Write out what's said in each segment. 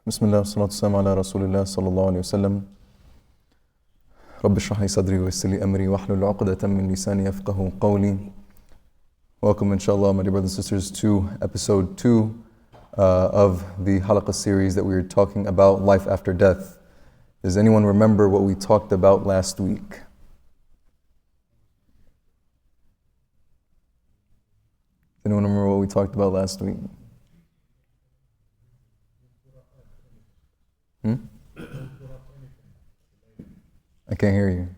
Bismillah, salatu salam ala Rasulillah sallallahu alayhi wa sallam. Rabbi shrah li sadri wa yassir li amri wahlul 'uqdatan min lisani yafqahu qawli. Welcome, inshallah, my dear brothers and sisters, to episode 2 of the Halaqa series that we were talking about life after death. Does anyone remember what we talked about last week? Does anyone remember what we talked about last week? I can't hear you.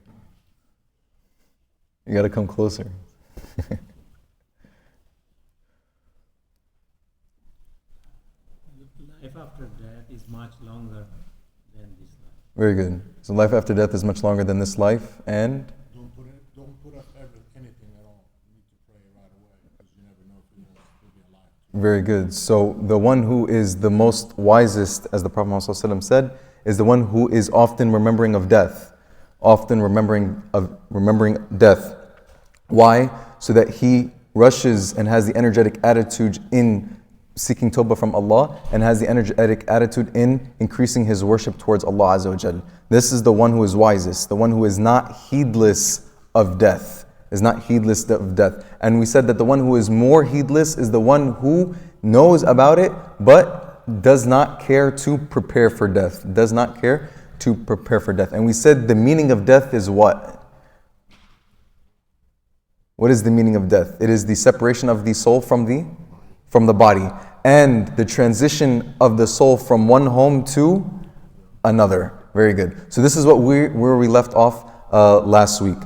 You gotta come closer. Life after death is much longer than this life. Very good. So life after death is much longer than this life, and Don't put up anything at all. You need to pray right away because you never know if you'll be alive. very good. So the one who is the most wisest, as the Prophet ﷺ said, is the one who is often remembering of death, often remembering death. Why? So that he rushes and has the energetic attitude in seeking tawbah from Allah, and has the energetic attitude in increasing his worship towards Allah Azza wa Jal. This is the one who is wisest, the one who is not heedless of death, And we said that the one who is more heedless is the one who knows about it, but does not care to prepare for death. And we said the meaning of death is what? What is the meaning of death? It is the separation of the soul from the body, and the transition of the soul from one home to another. Very good. So this is where we left off last week.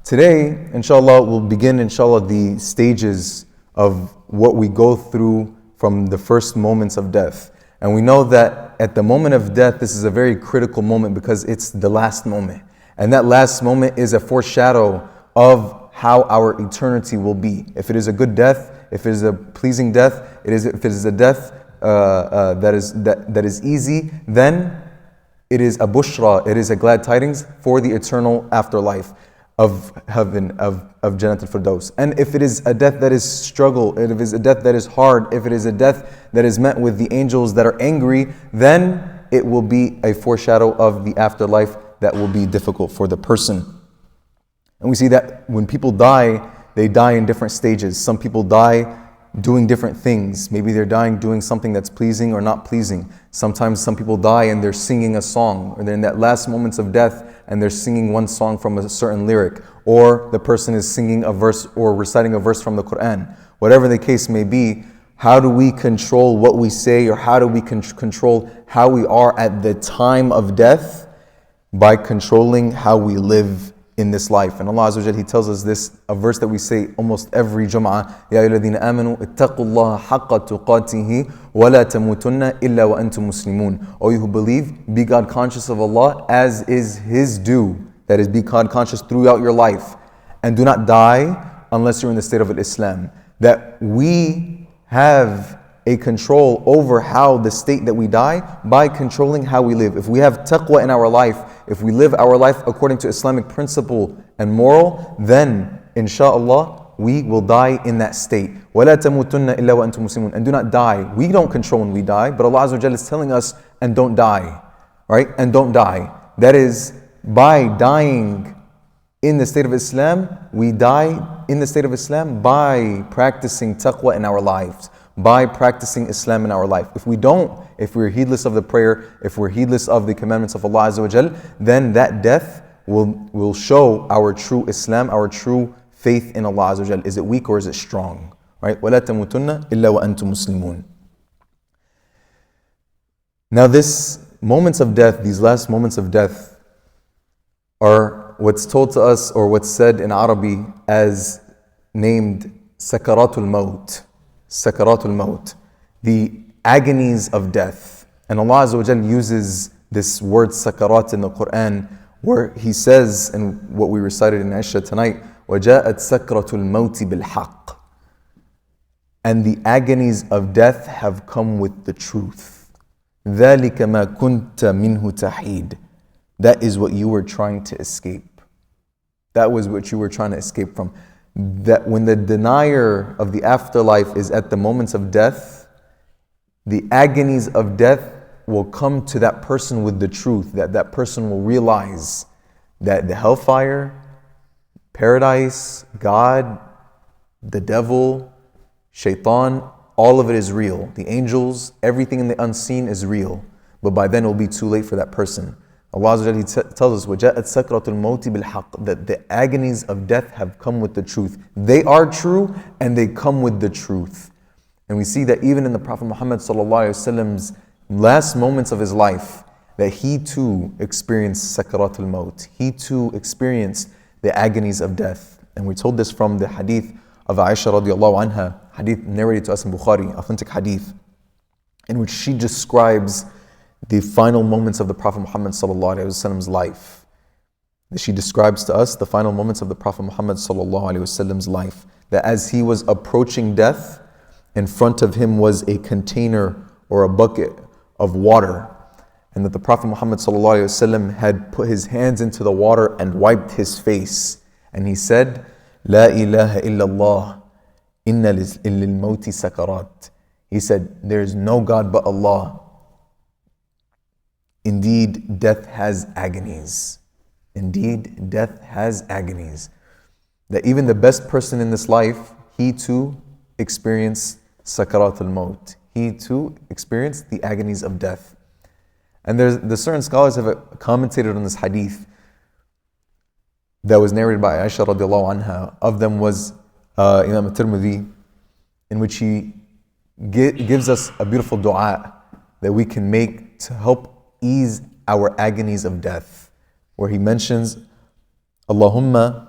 Today, inshallah, we'll begin, the stages of what we go through from the first moments of death. And we know that at the moment of death, this is a very critical moment because it's the last moment. And that last moment is a foreshadow of how our eternity will be. If it is a good death, if it is a pleasing death, if it is a death that is easy, then it is a bushra, it is a glad tidings for the eternal afterlife of heaven, of Jannat al-Firdaus. And if it is a death that is struggle, if it is a death that is hard, if it is a death that is met with the angels that are angry, then it will be a foreshadow of the afterlife that will be difficult for the person. And we see that when people die, they die in different stages. Some people die doing different things. Maybe they're dying doing something that's pleasing or not pleasing. Sometimes some people die and they're singing a song, or they're in that last moments of death and they're singing one song from a certain lyric, or the person is singing a verse or reciting a verse from the Quran. Whatever the case may be, how do we control what we say, or how do we control how we are at the time of death? By controlling how we live in this life. And Allah Azza wa Jal, He tells us this, a verse that we say almost every Jum'ah: Ya ayyuhalladhina amanu ittaqullaha haqqa tuqatihi wa la tamutunna illa wa antum muslimun. O you who believe, be God conscious of Allah as is His due. That is, be God conscious throughout your life, and do not die unless you're in the state of Islam. That we have a control over how the state that we die by controlling how we live. If we have taqwa in our life, if we live our life according to Islamic principle and moral, then inshallah we will die in that state. وَلَا تَمُوتُنَّ إِلَّا وَأَنْتُمْ مُسْلِمُونَ. And do not die. We don't control when we die, but Allah Azza wa Jalla is telling us, and don't die. Right? And don't die. That is, by dying in the state of Islam, we die in the state of Islam by practicing taqwa in our lives, by practicing Islam in our life. If we don't, if we're heedless of the prayer, if we're heedless of the commandments of Allah Azza wa Jal, then that death will show our true Islam, our true faith in Allah Azza wa Jal. Is it weak or is it strong? Right? وَلَا تَمُوتُنَّ إِلَّا وَأَنْتُمْ مُسْلِمُونَ. Now these moments of death, these last moments of death, are what's told to us, or what's said in Arabic as named Sakaratul Maut. Sakaratul Maut, the agonies of death. And Allah Azza wa Jal uses this word sakarat in the Quran, where He says, and what we recited in Isha tonight, وَجَاءَتْ سَكْرَةُ الْمَوْتِ بِالْحَقِّ. And the agonies of death have come with the truth. ذَلِكَ مَا كُنْتَ مِنْهُ تَحِيدٌ. That is what you were trying to escape. That was what you were trying to escape from. That when the denier of the afterlife is at the moments of death, the agonies of death will come to that person with the truth, that that person will realize that the hellfire, paradise, God, the devil, shaitan, all of it is real. The angels, everything in the unseen is real. But by then it will be too late for that person. Allah Azza wa Jalla tells us, وَجَاءَتْ سَكْرَةُ الْمَوْتِ بِالْحَقِّ, that the agonies of death have come with the truth. They are true and they come with the truth. And we see that even in the Prophet Muhammad ﷺ's last moments of his life, that he too experienced Sakrat al-Maut. He too experienced the agonies of death. And we're told this from the hadith of Isha radiallahu anha, hadith narrated to us in Bukhari, authentic hadith, in which she describes the final moments of the Prophet Muhammad ﷺ's life. She describes to us the final moments of the Prophet Muhammad ﷺ's life. That as he was approaching death, in front of him was a container or a bucket of water. And that the Prophet Muhammad ﷺ had put his hands into the water and wiped his face. And he said, La ilaha illallah, inna lil mawti sakarat. He said, there is no God but Allah. Indeed, death has agonies. Indeed, death has agonies. That even the best person in this life, he too experienced Sakarat al-Maut. He too experienced the agonies of death. And the certain scholars have commentated on this hadith that was narrated by Aisha radiallahu anha. Of them was Imam al-Tirmidhi, in which he gives us a beautiful dua that we can make to help ease our agonies of death, where he mentions, Allahumma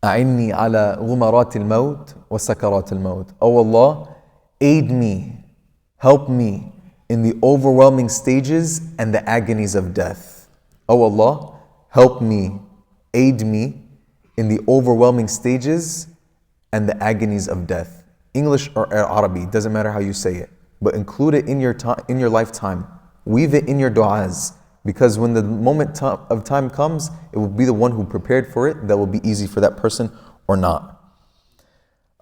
a'inni ala ghumarat al-maut wa sakarat al-maut. Oh Allah, aid me, help me in the overwhelming stages and the agonies of death. Oh Allah, help me, aid me in the overwhelming stages and the agonies of death. English or Arabic, doesn't matter how you say it, but include it in your lifetime. Weave it in your du'as, because when the moment of time comes, it will be the one who prepared for it that will be easy for that person or not.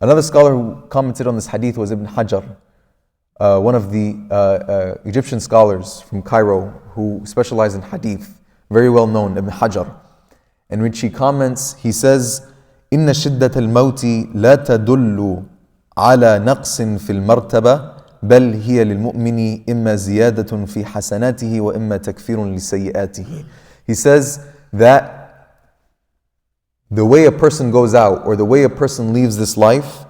Another scholar who commented on this hadith was Ibn Hajar, one of the Egyptian scholars from Cairo who specialized in hadith, very well known, Ibn Hajar. In which he comments, he says, إن شدة الموت لا تدل على نقص في المرتبة بل هي للمؤمن إما زيادة في حسناته وإما تكفير لسيئاته. He says that the way a person goes out or the way a person leaves this life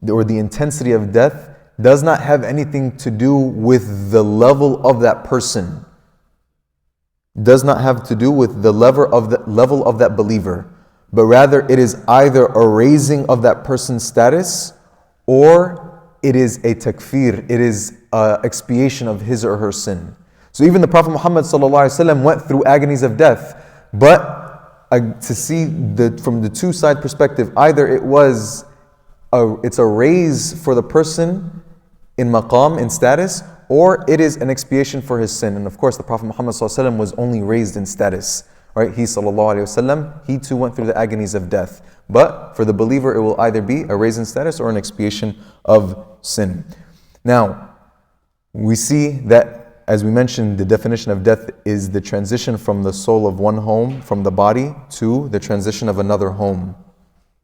or the intensity of death does not have anything to do with the level of that person. Does not have to do with the level of that believer, but rather it is either a raising of that person's status or it is a takfir, it is an expiation of his or her sin. So even the Prophet Muhammad ﷺ went through agonies of death, but to see from the two-side perspective, either it's a raise for the person in maqam, in status, or it is an expiation for his sin. And of course, the Prophet Muhammad ﷺ was only raised in status. Right? He he too went through the agonies of death. But for the believer, it will either be a raise in status or an expiation of sin. Now, we see that, as we mentioned, the definition of death is the transition from the soul of one home, from the body, to the transition of another home.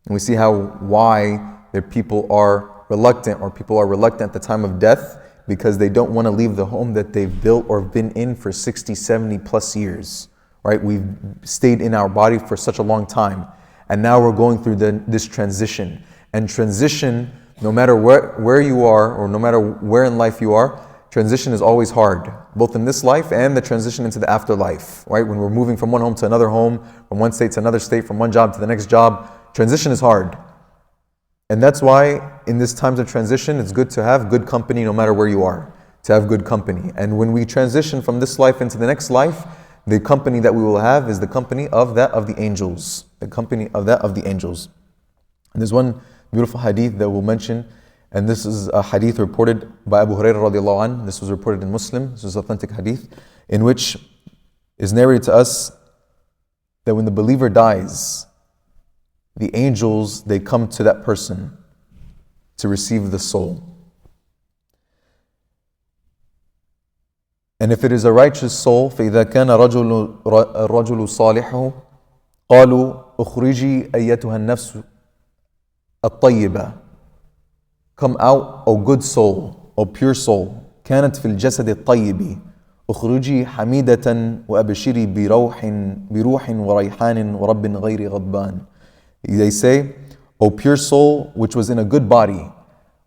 And we see why the people are reluctant at the time of death, because they don't want to leave the home that they've built or been in for 60, 70 plus years. Right? We've stayed in our body for such a long time. And now we're going through this transition. And transition, no matter where you are, or no matter where in life you are, transition is always hard. Both in this life and the transition into the afterlife. Right? When we're moving from one home to another home, from one state to another state, from one job to the next job, transition is hard. And that's why in these times of transition, it's good to have good company no matter where you are. To have good company. And when we transition from this life into the next life, the company that we will have is the company of the angels. The company of the angels. And there's one beautiful hadith that we'll mention, and this is a hadith reported by Abu Hurairah radiallahu anh. This was reported in Muslim. This is authentic hadith, in which is narrated to us that when the believer dies, the angels, they come to that person to receive the soul. And if it is a righteous soul, فإذا كان الرجل صالحه قالوا اخرجي أيتها النفس الطيبة. Come out, O good soul, O pure soul. كانت في الجسد الطيب. اخرجي حميدة وأبشري بروح وريحان ورب غير غضبان. They say, O pure soul which was in a good body,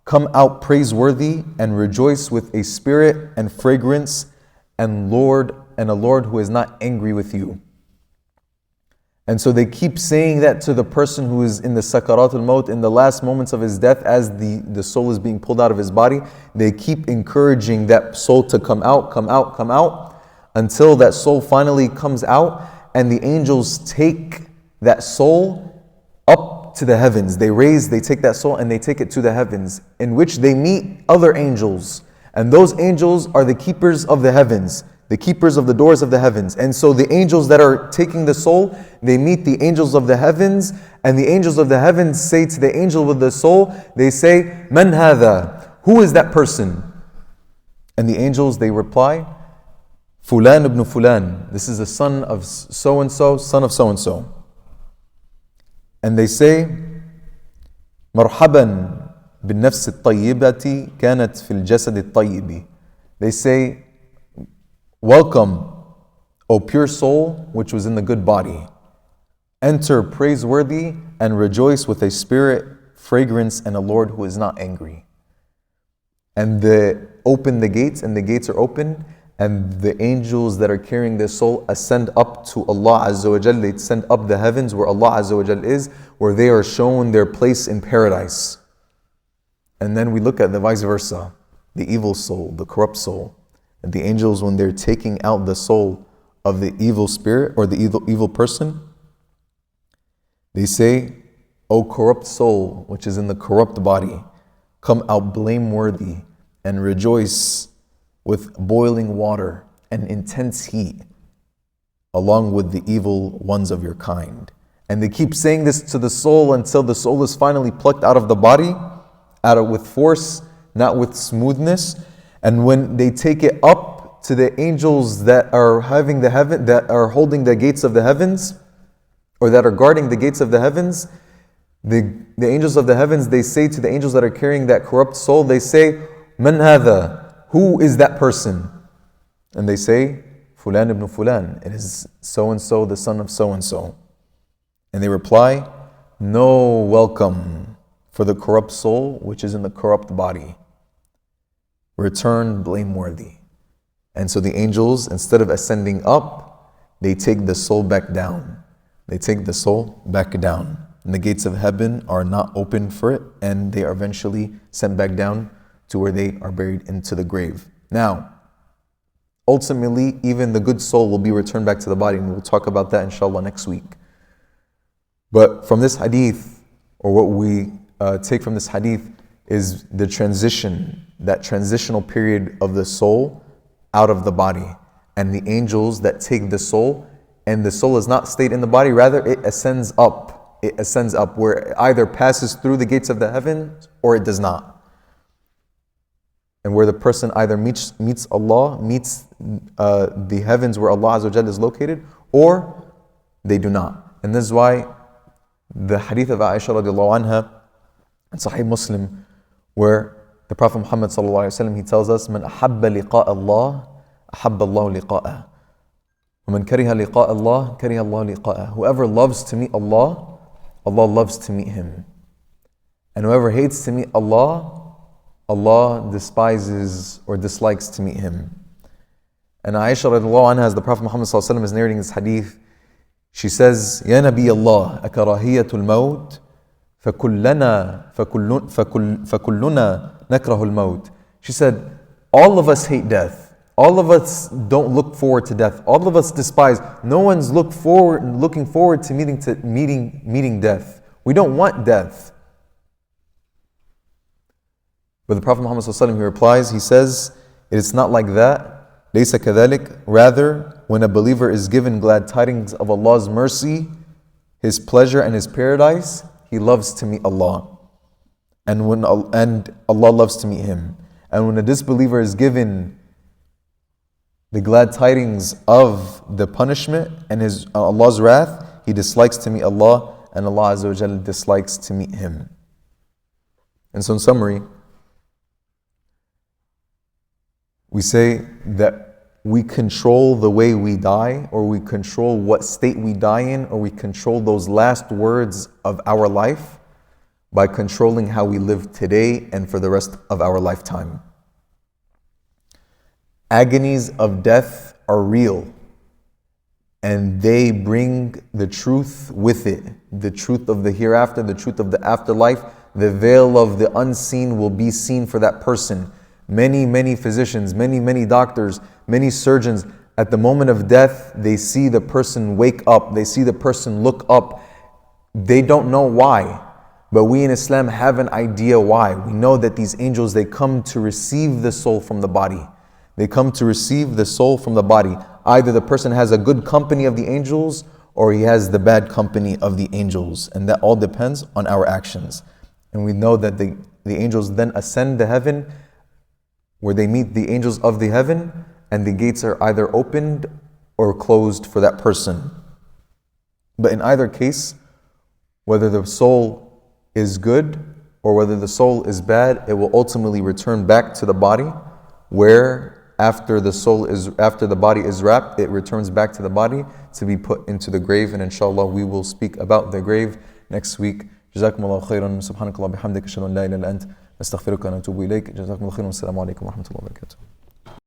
come out praiseworthy and rejoice with a spirit and fragrance and a Lord who is not angry with you. And so they keep saying that to the person who is in the sakaratul maut, in the last moments of his death, as the soul is being pulled out of his body. They keep encouraging that soul to come out, come out, come out, until that soul finally comes out, and the angels take that soul up to the heavens. They take that soul and they take it to the heavens, in which they meet other angels. And those angels are the keepers of the heavens, the keepers of the doors of the heavens. And so the angels that are taking the soul, they meet the angels of the heavens, and the angels of the heavens say to the angel with the soul, they say, Man hadha? Who is that person? And the angels, they reply, Fulan ibn Fulan. This is the son of so-and-so, son of so-and-so. And they say, Marhaban بالنفس الطيبة كانت في الجسد الطيب. They say, welcome, O pure soul, which was in the good body. Enter praiseworthy and rejoice with a spirit, fragrance, and a Lord who is not angry. And they open the gates, and the gates are open, and the angels that are carrying their soul ascend up to Allah Azza wa Jal. They send up the heavens where Allah Azza wa Jal is, where they are shown their place in paradise. And then we look at the vice versa, the evil soul, the corrupt soul. And the angels, when they're taking out the soul of the evil spirit or the evil person, they say, O corrupt soul, which is in the corrupt body, come out blameworthy and rejoice with boiling water and intense heat, along with the evil ones of your kind. And they keep saying this to the soul until the soul is finally plucked out of the body, with force, not with smoothness. And when they take it up to the angels that are that are holding the gates of the heavens, or that are guarding the gates of the heavens, the angels of the heavens, they say to the angels that are carrying that corrupt soul, they say, Man hadha? Who is that person? And they say, Fulan ibn Fulan. It is so-and-so, the son of so-and-so. And they reply, No welcome for the corrupt soul which is in the corrupt body. Return blameworthy. And so the angels, instead of ascending up, they take the soul back down. They take the soul back down. And the gates of heaven are not open for it, and they are eventually sent back down to where they are buried into the grave. Now, ultimately, even the good soul will be returned back to the body, and we'll talk about that inshallah next week. But from this hadith, or what we take from this hadith, is the transition, that transitional period of the soul out of the body, and the angels that take the soul, and the soul is not stayed in the body, rather it ascends up. It ascends up, where it either passes through the gates of the heavens or it does not. And where the person either meets Allah, meets the heavens where Allah Azza wa Jalla is located, or they do not. And this is why the hadith of Isha radiallahu anha in Sahih Muslim, where the Prophet Muhammad sallallahu alaihi wasallam, he tells us, "Man ahabba liqa Allah, ahabba Allah liqa'ah. وَمَنْ كَرِهَ لِقَاءَ اللَّهِ كَرِهَ اللَّهُ لِقَاءَهُ." Whoever loves to meet Allah, Allah loves to meet him. And whoever hates to meet Allah, Allah despises or dislikes to meet him. And Aisha radiallahu anha, as the Prophet Muhammad sallallahu alaihi wasallam is narrating this hadith, she says, "Ya Nabi Allah, akarahiyatul maut, فَكُلُّنَا نَكْرَهُ الْمَوْتِ." She said, all of us hate death. All of us don't look forward to death. All of us despise. No one's looking forward to meeting death. We don't want death. But the Prophet Muhammad sallallahu alaihi wasallam, he replies, he says, it's not like that. لَيْسَ كَذَلِكَ. Rather, when a believer is given glad tidings of Allah's mercy, His pleasure and His paradise, he loves to meet Allah. And Allah loves to meet him. And when a disbeliever is given the glad tidings of the punishment and Allah's wrath, he dislikes to meet Allah, and Allah Azza wa Jal dislikes to meet him. And so in summary, we say that we control the way we die, or we control what state we die in, or we control those last words of our life by controlling how we live today and for the rest of our lifetime. Agonies of death are real, and they bring the truth with it, the truth of the hereafter, the truth of the afterlife. The veil of the unseen will be seen for that person. Many physicians, many doctors, many surgeons, at the moment of death, they see the person wake up, they see the person look up. They don't know why, but we in Islam have an idea why. We know that these angels, they come to receive the soul from the body. They come to receive the soul from the body. Either the person has a good company of the angels, or he has the bad company of the angels. And that all depends on our actions. And we know that the angels then ascend to heaven, where they meet the angels of the heaven, and the gates are either opened or closed for that person. But in either case, whether the soul is good or whether the soul is bad, it will ultimately return back to the body, where after the body is wrapped, it returns back to the body to be put into the grave. And inshallah, we will speak about the grave next week. Jazakumullahu khairan. Subhanakallah bihamdika ashhadu an la ilaha illa ant, nastaghfiruka wa natubu ilayk. Jazakumullahu khairan. Assalamu alaikum wa rahmatullahi wa barakatuh.